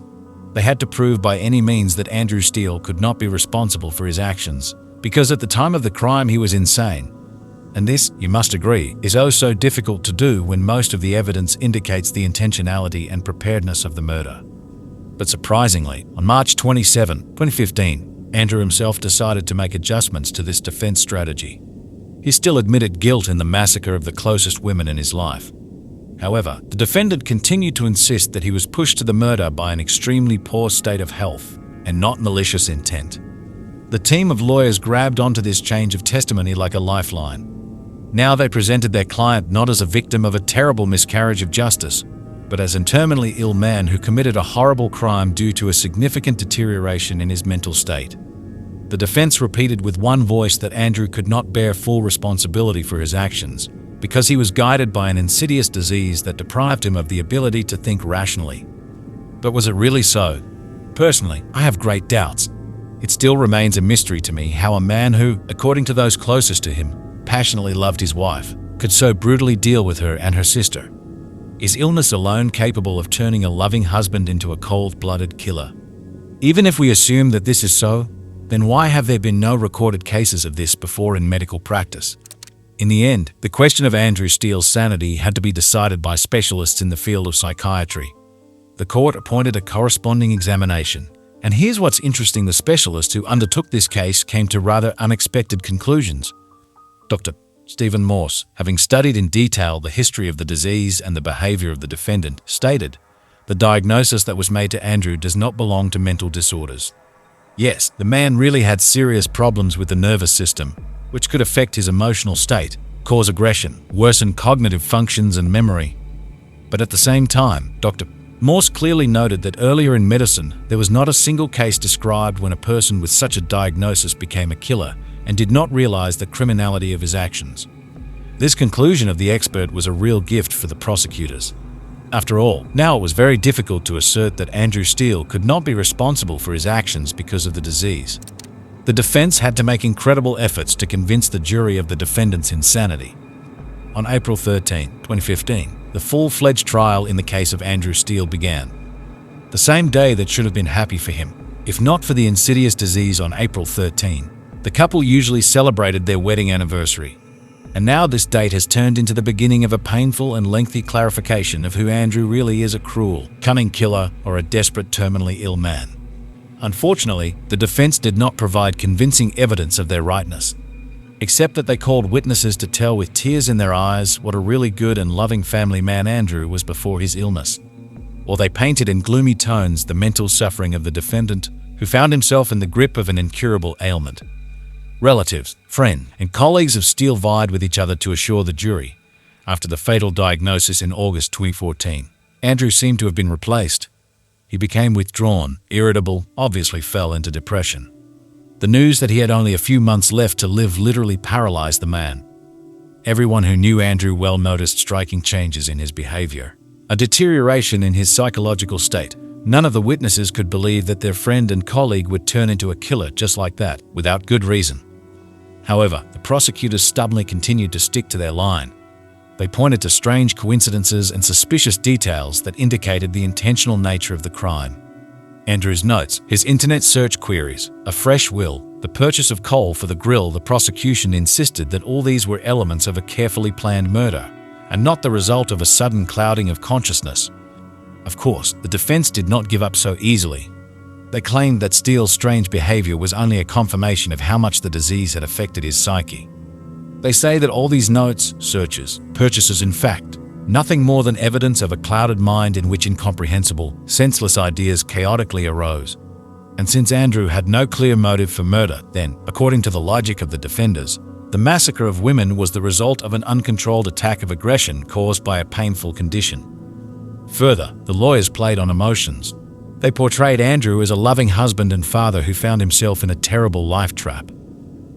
They had to prove by any means that Andrew Steele could not be responsible for his actions, because at the time of the crime he was insane. And this, you must agree, is oh so difficult to do when most of the evidence indicates the intentionality and preparedness of the murder. But surprisingly, on March 27, 2015, Andrew himself decided to make adjustments to this defense strategy. He still admitted guilt in the massacre of the closest women in his life. However, the defendant continued to insist that he was pushed to the murder by an extremely poor state of health and not malicious intent. The team of lawyers grabbed onto this change of testimony like a lifeline. Now they presented their client not as a victim of a terrible miscarriage of justice, but as a terminally ill man who committed a horrible crime due to a significant deterioration in his mental state. The defense repeated with one voice that Andrew could not bear full responsibility for his actions because he was guided by an insidious disease that deprived him of the ability to think rationally. But was it really so? Personally, I have great doubts. It still remains a mystery to me how a man who, according to those closest to him, passionately loved his wife, could so brutally deal with her and her sister. Is illness alone capable of turning a loving husband into a cold-blooded killer? Even if we assume that this is so, then why have there been no recorded cases of this before in medical practice? In the end, the question of Andrew Steele's sanity had to be decided by specialists in the field of psychiatry. The court appointed a corresponding examination, and here's what's interesting: the specialist who undertook this case came to rather unexpected conclusions. Dr. Stephen Morse, having studied in detail the history of the disease and the behavior of the defendant, stated, "The diagnosis that was made to Andrew does not belong to mental disorders. Yes, the man really had serious problems with the nervous system, which could affect his emotional state, cause aggression, worsen cognitive functions and memory. But at the same time, Dr. Morse clearly noted that earlier in medicine, there was not a single case described when a person with such a diagnosis became a killer and did not realize the criminality of his actions." This conclusion of the expert was a real gift for the prosecutors. After all, now it was very difficult to assert that Andrew Steele could not be responsible for his actions because of the disease. The defense had to make incredible efforts to convince the jury of the defendant's insanity. On April 13, 2015, the full-fledged trial in the case of Andrew Steele began. The same day that should have been happy for him, if not for the insidious disease on April 13, the couple usually celebrated their wedding anniversary. And now this date has turned into the beginning of a painful and lengthy clarification of who Andrew really is: a cruel, cunning killer or a desperate, terminally ill man. Unfortunately, the defense did not provide convincing evidence of their rightness, except that they called witnesses to tell with tears in their eyes what a really good and loving family man Andrew was before his illness. Or they painted in gloomy tones the mental suffering of the defendant, who found himself in the grip of an incurable ailment. Relatives, friends, and colleagues of Steele vied with each other to assure the jury. After the fatal diagnosis in August 2014, Andrew seemed to have been replaced. He became withdrawn, irritable, obviously fell into depression. The news that he had only a few months left to live literally paralyzed the man. Everyone who knew Andrew well noticed striking changes in his behavior, a deterioration in his psychological state. None of the witnesses could believe that their friend and colleague would turn into a killer just like that, without good reason. However, the prosecutors stubbornly continued to stick to their line. They pointed to strange coincidences and suspicious details that indicated the intentional nature of the crime. Andrew's notes, his internet search queries, a fresh will, the purchase of coal for the grill. The prosecution insisted that all these were elements of a carefully planned murder, and not the result of a sudden clouding of consciousness. Of course, the defense did not give up so easily. They claimed that Steele's strange behavior was only a confirmation of how much the disease had affected his psyche. They say that all these notes, searches, purchases, in fact, nothing more than evidence of a clouded mind in which incomprehensible, senseless ideas chaotically arose. And since Andrew had no clear motive for murder, then, according to the logic of the defenders, the massacre of women was the result of an uncontrolled attack of aggression caused by a painful condition. Further, the lawyers played on emotions. They portrayed Andrew as a loving husband and father who found himself in a terrible life trap.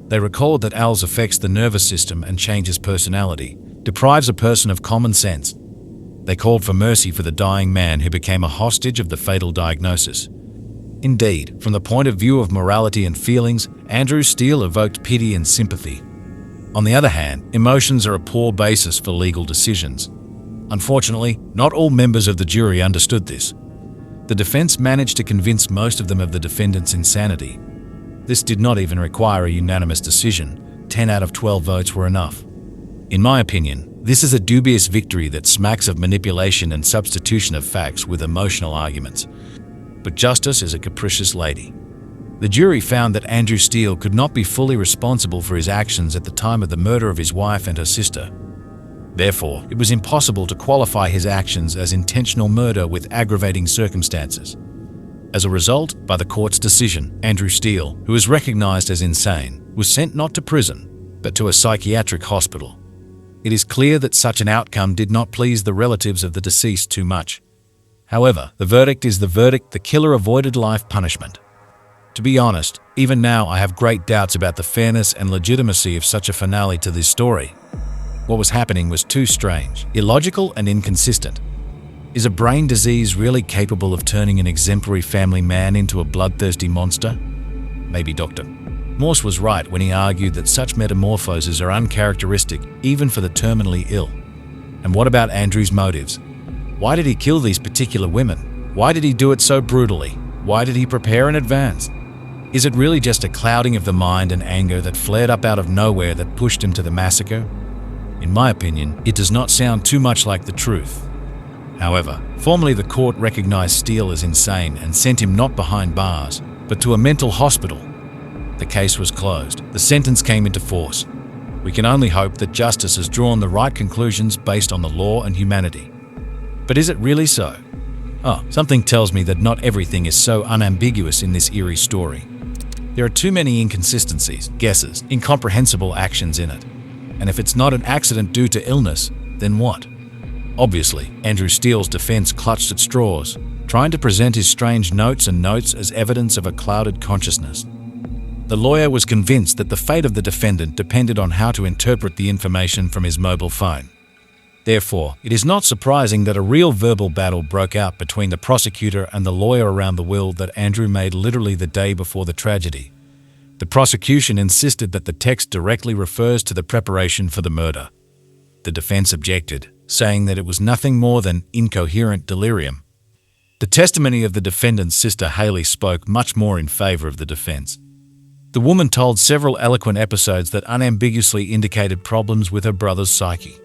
They recalled that ALS affects the nervous system and changes personality, deprives a person of common sense. They called for mercy for the dying man who became a hostage of the fatal diagnosis. Indeed, from the point of view of morality and feelings, Andrew Steele evoked pity and sympathy. On the other hand, emotions are a poor basis for legal decisions. Unfortunately, not all members of the jury understood this. The defense managed to convince most of them of the defendant's insanity. This did not even require a unanimous decision. 10 out of 12 votes were enough. In my opinion, this is a dubious victory that smacks of manipulation and substitution of facts with emotional arguments. But justice is a capricious lady. The jury found that Andrew Steele could not be fully responsible for his actions at the time of the murder of his wife and her sister. Therefore, it was impossible to qualify his actions as intentional murder with aggravating circumstances. As a result, by the court's decision, Andrew Steele, who was recognized as insane, was sent not to prison, but to a psychiatric hospital. It is clear that such an outcome did not please the relatives of the deceased too much. However, the verdict is the verdict. The killer avoided life punishment. To be honest, even now I have great doubts about the fairness and legitimacy of such a finale to this story. What was happening was too strange, illogical, and inconsistent. Is a brain disease really capable of turning an exemplary family man into a bloodthirsty monster? Maybe Dr. Morse was right when he argued that such metamorphoses are uncharacteristic even for the terminally ill. And what about Andrew's motives? Why did he kill these particular women? Why did he do it so brutally? Why did he prepare in advance? Is it really just a clouding of the mind and anger that flared up out of nowhere that pushed him to the massacre? In my opinion, it does not sound too much like the truth. However, formally the court recognized Steele as insane and sent him not behind bars, but to a mental hospital. The case was closed. The sentence came into force. We can only hope that justice has drawn the right conclusions based on the law and humanity. But is it really so? Something tells me that not everything is so unambiguous in this eerie story. There are too many inconsistencies, guesses, incomprehensible actions in it. And if it's not an accident due to illness, then what? Obviously, Andrew Steele's defense clutched at straws, trying to present his strange notes as evidence of a clouded consciousness. The lawyer was convinced that the fate of the defendant depended on how to interpret the information from his mobile phone. Therefore, it is not surprising that a real verbal battle broke out between the prosecutor and the lawyer around the will that Andrew made literally the day before the tragedy. The prosecution insisted that the text directly refers to the preparation for the murder. The defense objected, saying that it was nothing more than incoherent delirium. The testimony of the defendant's sister Haley spoke much more in favor of the defense. The woman told several eloquent episodes that unambiguously indicated problems with her brother's psyche.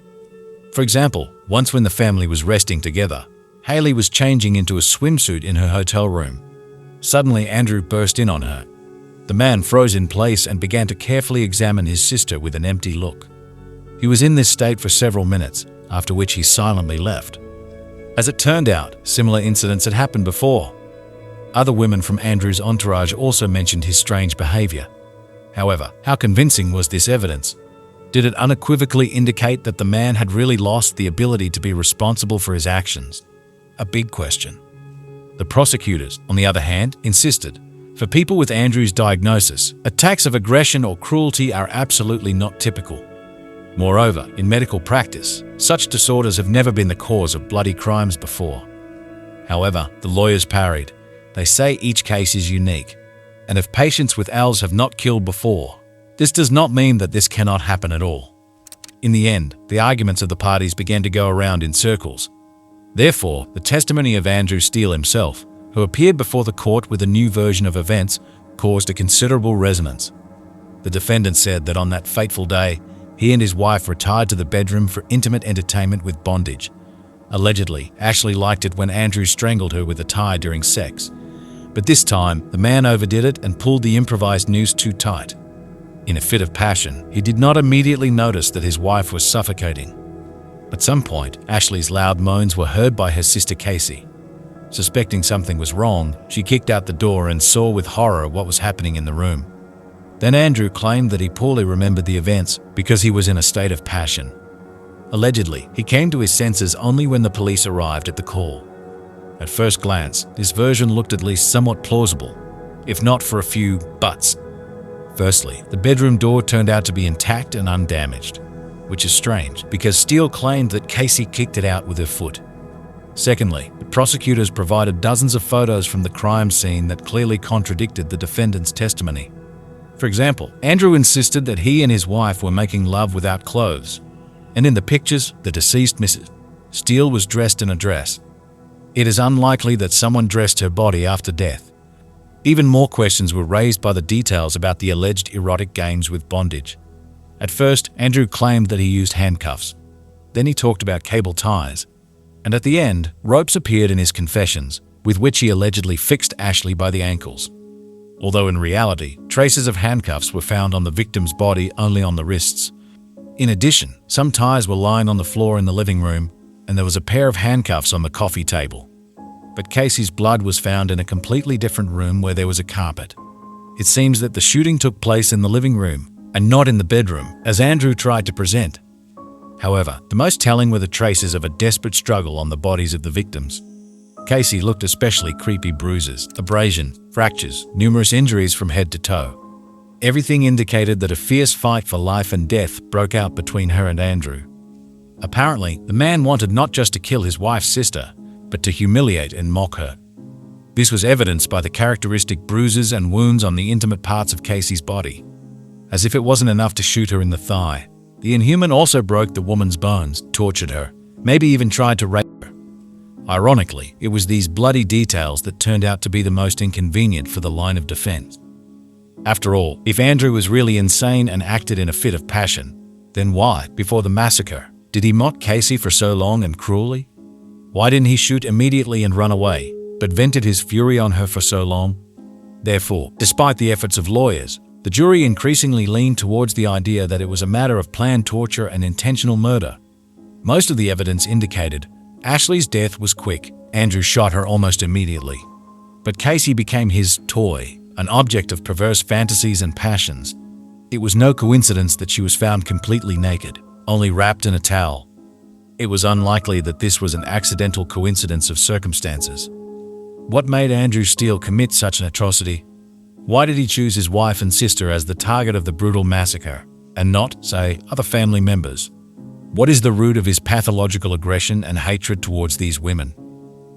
For example, once when the family was resting together, Haley was changing into a swimsuit in her hotel room. Suddenly, Andrew burst in on her. The man froze in place and began to carefully examine his sister with an empty look. He was in this state for several minutes, after which he silently left. As it turned out, similar incidents had happened before. Other women from Andrew's entourage also mentioned his strange behavior. However, how convincing was this evidence? Did it unequivocally indicate that the man had really lost the ability to be responsible for his actions? A big question. The prosecutors, on the other hand, insisted, for people with Andrew's diagnosis, attacks of aggression or cruelty are absolutely not typical. Moreover, in medical practice, such disorders have never been the cause of bloody crimes before. However, the lawyers parried. They say each case is unique, and if patients with ALS have not killed before, This does not mean that this cannot happen at all. In the end, the arguments of the parties began to go around in circles. Therefore, the testimony of Andrew Steele himself, who appeared before the court with a new version of events, caused a considerable resonance. The defendant said that on that fateful day, he and his wife retired to the bedroom for intimate entertainment with bondage. Allegedly, Ashley liked it when Andrew strangled her with a tie during sex. But this time, the man overdid it and pulled the improvised noose too tight. In a fit of passion, he did not immediately notice that his wife was suffocating. At some point, Ashley's loud moans were heard by her sister Casey. Suspecting something was wrong, she kicked out the door and saw with horror what was happening in the room. Then Andrew claimed that he poorly remembered the events because he was in a state of passion. Allegedly, he came to his senses only when the police arrived at the call. At first glance, this version looked at least somewhat plausible, if not for a few buts. Firstly, the bedroom door turned out to be intact and undamaged, which is strange because Steele claimed that Casey kicked it out with her foot. Secondly, the prosecutors provided dozens of photos from the crime scene that clearly contradicted the defendant's testimony. For example, Andrew insisted that he and his wife were making love without clothes, and in the pictures, the deceased Mrs. Steele was dressed in a dress. It is unlikely that someone dressed her body after death. Even more questions were raised by the details about the alleged erotic games with bondage. At first, Andrew claimed that he used handcuffs. Then he talked about cable ties. And at the end, ropes appeared in his confessions, with which he allegedly fixed Ashley by the ankles. Although in reality, traces of handcuffs were found on the victim's body only on the wrists. In addition, some ties were lying on the floor in the living room, and there was a pair of handcuffs on the coffee table. But Casey's blood was found in a completely different room where there was a carpet. It seems that the shooting took place in the living room, and not in the bedroom, as Andrew tried to present. However, the most telling were the traces of a desperate struggle on the bodies of the victims. Casey looked especially creepy: bruises, abrasion, fractures, numerous injuries from head to toe. Everything indicated that a fierce fight for life and death broke out between her and Andrew. Apparently, the man wanted not just to kill his wife's sister, but to humiliate and mock her. This was evidenced by the characteristic bruises and wounds on the intimate parts of Casey's body. As if it wasn't enough to shoot her in the thigh, the inhuman also broke the woman's bones, tortured her, maybe even tried to rape her. Ironically, it was these bloody details that turned out to be the most inconvenient for the line of defense. After all, if Andrew was really insane and acted in a fit of passion, then why, before the massacre, did he mock Casey for so long and cruelly? Why didn't he shoot immediately and run away, but vented his fury on her for so long? Therefore, despite the efforts of lawyers, the jury increasingly leaned towards the idea that it was a matter of planned torture and intentional murder. Most of the evidence indicated Ashley's death was quick. Andrew shot her almost immediately. But Casey became his toy, an object of perverse fantasies and passions. It was no coincidence that she was found completely naked, only wrapped in a towel. It was unlikely that this was an accidental coincidence of circumstances. What made Andrew Steele commit such an atrocity? Why did he choose his wife and sister as the target of the brutal massacre, and not, say, other family members? What is the root of his pathological aggression and hatred towards these women?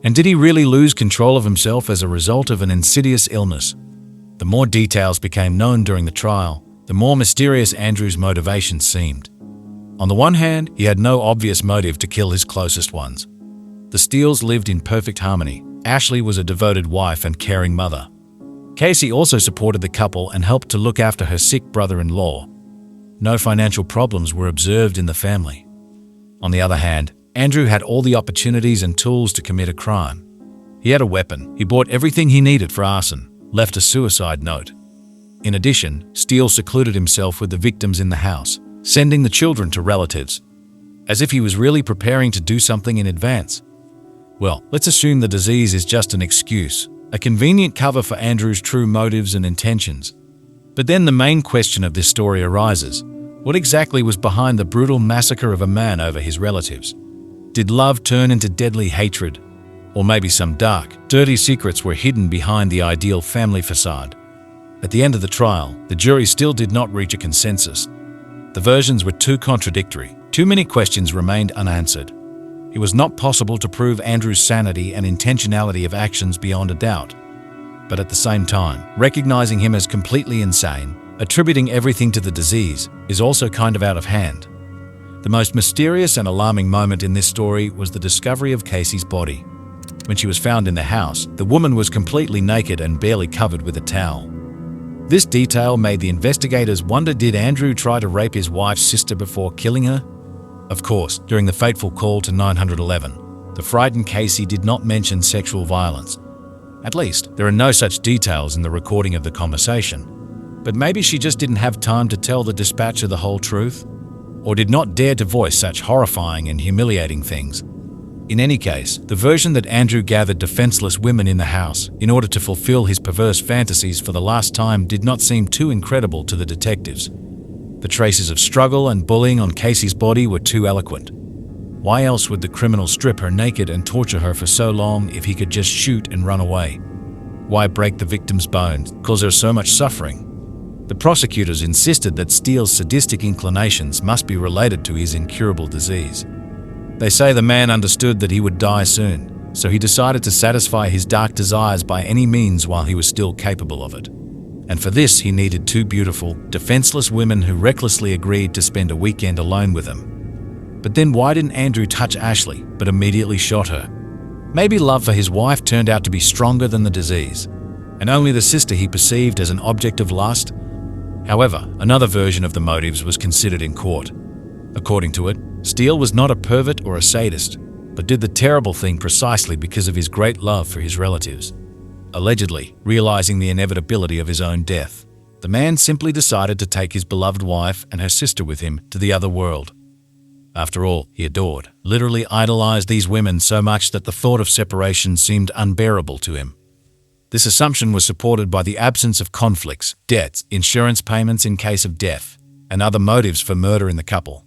And did he really lose control of himself as a result of an insidious illness? The more details became known during the trial, the more mysterious Andrew's motivations seemed. On the one hand, he had no obvious motive to kill his closest ones. The Steeles lived in perfect harmony. Ashley was a devoted wife and caring mother. Casey also supported the couple and helped to look after her sick brother-in-law. No financial problems were observed in the family. On the other hand, Andrew had all the opportunities and tools to commit a crime. He had a weapon, he bought everything he needed for arson, left a suicide note. In addition, Steele secluded himself with the victims in the house, sending the children to relatives, as if he was really preparing to do something in advance. Well, let's assume the disease is just an excuse, a convenient cover for Andrew's true motives and intentions. But then the main question of this story arises: what exactly was behind the brutal massacre of a man over his relatives? Did love turn into deadly hatred? Or maybe some dark, dirty secrets were hidden behind the ideal family facade? At the end of the trial, the jury still did not reach a consensus. The versions were too contradictory. Too many questions remained unanswered. It was not possible to prove Andrew's sanity and intentionality of actions beyond a doubt. But at the same time, recognizing him as completely insane, attributing everything to the disease is also kind of out of hand. The most mysterious and alarming moment in this story was the discovery of Casey's body. When she was found in the house, the woman was completely naked and barely covered with a towel. This detail made the investigators wonder, did Andrew try to rape his wife's sister before killing her? Of course, during the fateful call to 911, the frightened Casey did not mention sexual violence. At least, there are no such details in the recording of the conversation. But maybe she just didn't have time to tell the dispatcher the whole truth, or did not dare to voice such horrifying and humiliating things. In any case, the version that Andrew gathered defenseless women in the house in order to fulfill his perverse fantasies for the last time did not seem too incredible to the detectives. The traces of struggle and bullying on Casey's body were too eloquent. Why else would the criminal strip her naked and torture her for so long if he could just shoot and run away? Why break the victim's bones, cause her so much suffering? The prosecutors insisted that Steele's sadistic inclinations must be related to his incurable disease. They say the man understood that he would die soon, so he decided to satisfy his dark desires by any means while he was still capable of it. And for this he needed two beautiful, defenseless women who recklessly agreed to spend a weekend alone with him. But then why didn't Andrew touch Ashley, but immediately shot her? Maybe love for his wife turned out to be stronger than the disease, and only the sister he perceived as an object of lust. However, another version of the motives was considered in court. According to it, Steele was not a pervert or a sadist, but did the terrible thing precisely because of his great love for his relatives. Allegedly, realizing the inevitability of his own death, the man simply decided to take his beloved wife and her sister with him to the other world. After all, he adored, literally idolized these women so much that the thought of separation seemed unbearable to him. This assumption was supported by the absence of conflicts, debts, insurance payments in case of death, and other motives for murder in the couple.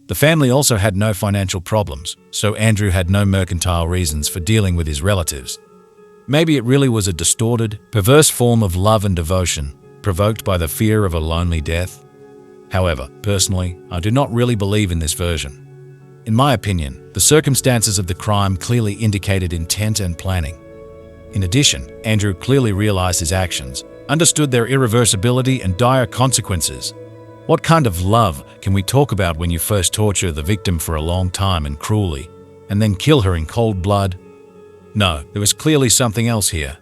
The family also had no financial problems, so Andrew had no mercantile reasons for dealing with his relatives. Maybe it really was a distorted, perverse form of love and devotion, provoked by the fear of a lonely death. However, personally, I do not really believe in this version. In my opinion, the circumstances of the crime clearly indicated intent and planning. In addition, Andrew clearly realized his actions, understood their irreversibility and dire consequences. What kind of love can we talk about when you first torture the victim for a long time and cruelly, and then kill her in cold blood? No, there was clearly something else here.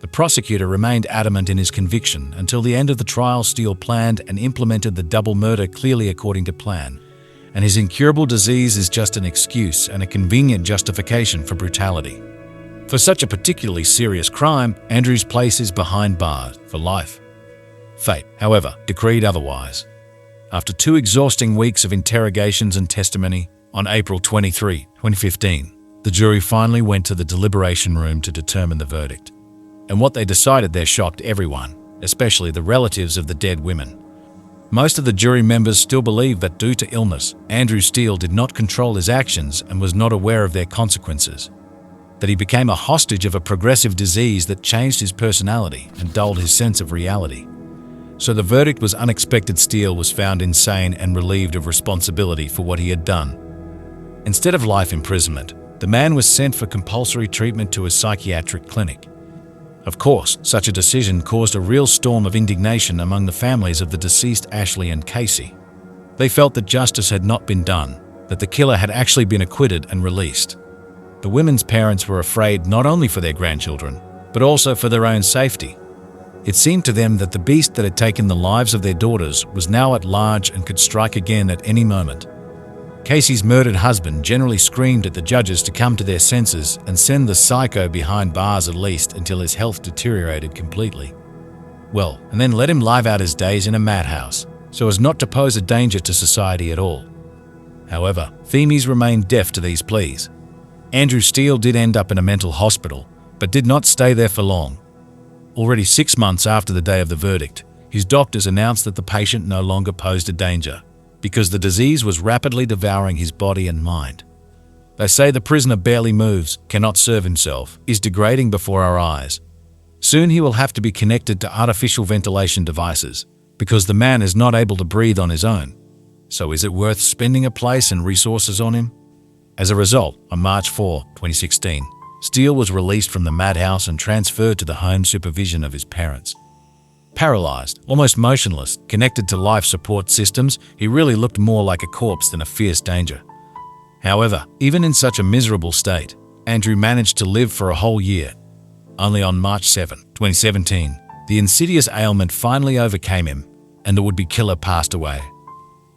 The prosecutor remained adamant in his conviction until the end of the trial. Steele planned and implemented the double murder clearly according to plan, and his incurable disease is just an excuse and a convenient justification for brutality. For such a particularly serious crime, Andrew's place is behind bars for life. Fate, however, decreed otherwise. After 2 exhausting weeks of interrogations and testimony, on April 23, 2015, the jury finally went to the deliberation room to determine the verdict. And what they decided there shocked everyone, especially the relatives of the dead women. Most of the jury members still believe that due to illness, Andrew Steele did not control his actions and was not aware of their consequences. That he became a hostage of a progressive disease that changed his personality and dulled his sense of reality. So the verdict was unexpected. Steele was found insane and relieved of responsibility for what he had done. Instead of life imprisonment, the man was sent for compulsory treatment to a psychiatric clinic. Of course, such a decision caused a real storm of indignation among the families of the deceased Ashley and Casey. They felt that justice had not been done, that the killer had actually been acquitted and released. The women's parents were afraid not only for their grandchildren, but also for their own safety. It seemed to them that the beast that had taken the lives of their daughters was now at large and could strike again at any moment. Casey's murdered husband generally screamed at the judges to come to their senses and send the psycho behind bars at least until his health deteriorated completely. Well, and then let him live out his days in a madhouse, so as not to pose a danger to society at all. However, Themis remained deaf to these pleas. Andrew Steele did end up in a mental hospital, but did not stay there for long. Already 6 months after the day of the verdict, his doctors announced that the patient no longer posed a danger, because the disease was rapidly devouring his body and mind. They say the prisoner barely moves, cannot serve himself, is degrading before our eyes. Soon he will have to be connected to artificial ventilation devices, because the man is not able to breathe on his own. So is it worth spending a place and resources on him? As a result, on March 4, 2016, Steele was released from the madhouse and transferred to the home supervision of his parents. Paralyzed, almost motionless, connected to life support systems, he really looked more like a corpse than a fierce danger. However, even in such a miserable state, Andrew managed to live for a whole year. Only on March 7, 2017, the insidious ailment finally overcame him, and the would-be killer passed away.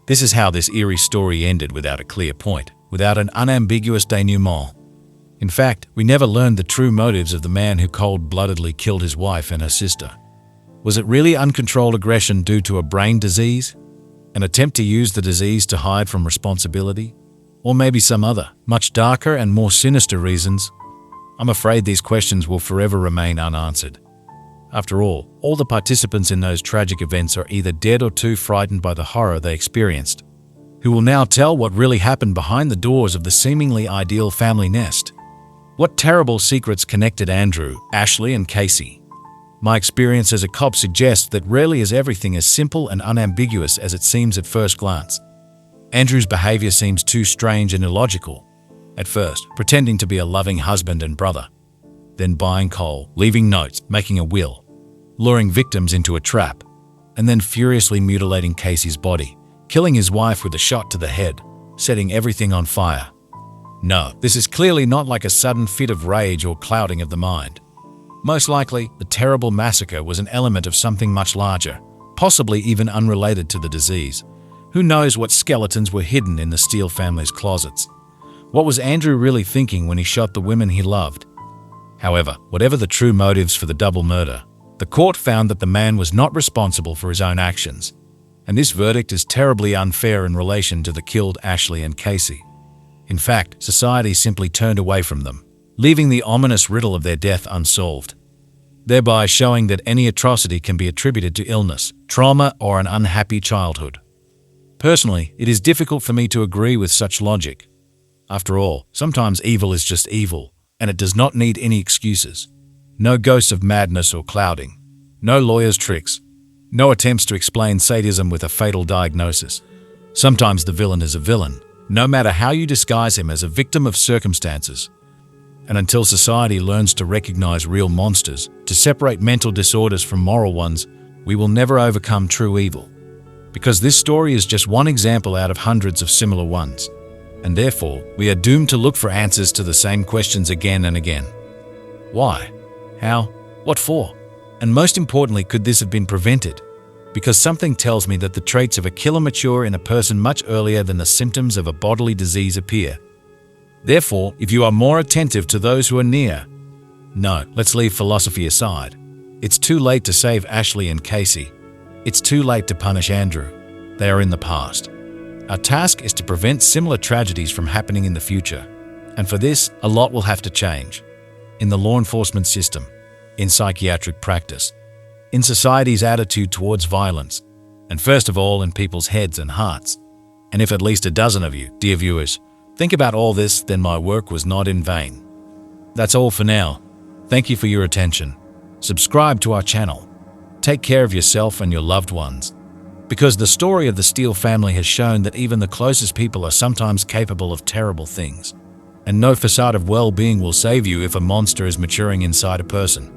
This is how this eerie story ended, without a clear point, without an unambiguous denouement. In fact, we never learned the true motives of the man who cold-bloodedly killed his wife and her sister. Was it really uncontrolled aggression due to a brain disease? An attempt to use the disease to hide from responsibility? Or maybe some other, much darker and more sinister reasons? I'm afraid these questions will forever remain unanswered. After all the participants in those tragic events are either dead or too frightened by the horror they experienced. Who will now tell what really happened behind the doors of the seemingly ideal family nest? What terrible secrets connected Andrew, Ashley, and Casey? My experience as a cop suggests that rarely is everything as simple and unambiguous as it seems at first glance. Andrew's behavior seems too strange and illogical. At first, pretending to be a loving husband and brother. Then buying coal, leaving notes, making a will, luring victims into a trap, and then furiously mutilating Casey's body, killing his wife with a shot to the head, setting everything on fire. No, this is clearly not like a sudden fit of rage or clouding of the mind. Most likely, the terrible massacre was an element of something much larger, possibly even unrelated to the disease. Who knows what skeletons were hidden in the Steele family's closets? What was Andrew really thinking when he shot the women he loved? However, whatever the true motives for the double murder, the court found that the man was not responsible for his own actions. And this verdict is terribly unfair in relation to the killed Ashley and Casey. In fact, society simply turned away from them, leaving the ominous riddle of their death unsolved, thereby showing that any atrocity can be attributed to illness, trauma, or an unhappy childhood. Personally, it is difficult for me to agree with such logic. After all, sometimes evil is just evil, and it does not need any excuses. No ghosts of madness or clouding. No lawyers' tricks. No attempts to explain sadism with a fatal diagnosis. Sometimes the villain is a villain, no matter how you disguise him as a victim of circumstances. And until society learns to recognize real monsters, to separate mental disorders from moral ones, we will never overcome true evil. Because this story is just one example out of hundreds of similar ones. And therefore, we are doomed to look for answers to the same questions again and again. Why? How? What for? And most importantly, could this have been prevented? Because something tells me that the traits of a killer mature in a person much earlier than the symptoms of a bodily disease appear. Therefore, if you are more attentive to those who are near, no, let's leave philosophy aside. It's too late to save Ashley and Casey. It's too late to punish Andrew. They are in the past. Our task is to prevent similar tragedies from happening in the future. And for this, a lot will have to change. In the law enforcement system, in psychiatric practice, in society's attitude towards violence, and first of all in people's heads and hearts. And if at least a dozen of you, dear viewers, think about all this, then my work was not in vain. That's all for now. Thank you for your attention. Subscribe to our channel. Take care of yourself and your loved ones. Because the story of the Steele family has shown that even the closest people are sometimes capable of terrible things. And no facade of well-being will save you if a monster is maturing inside a person.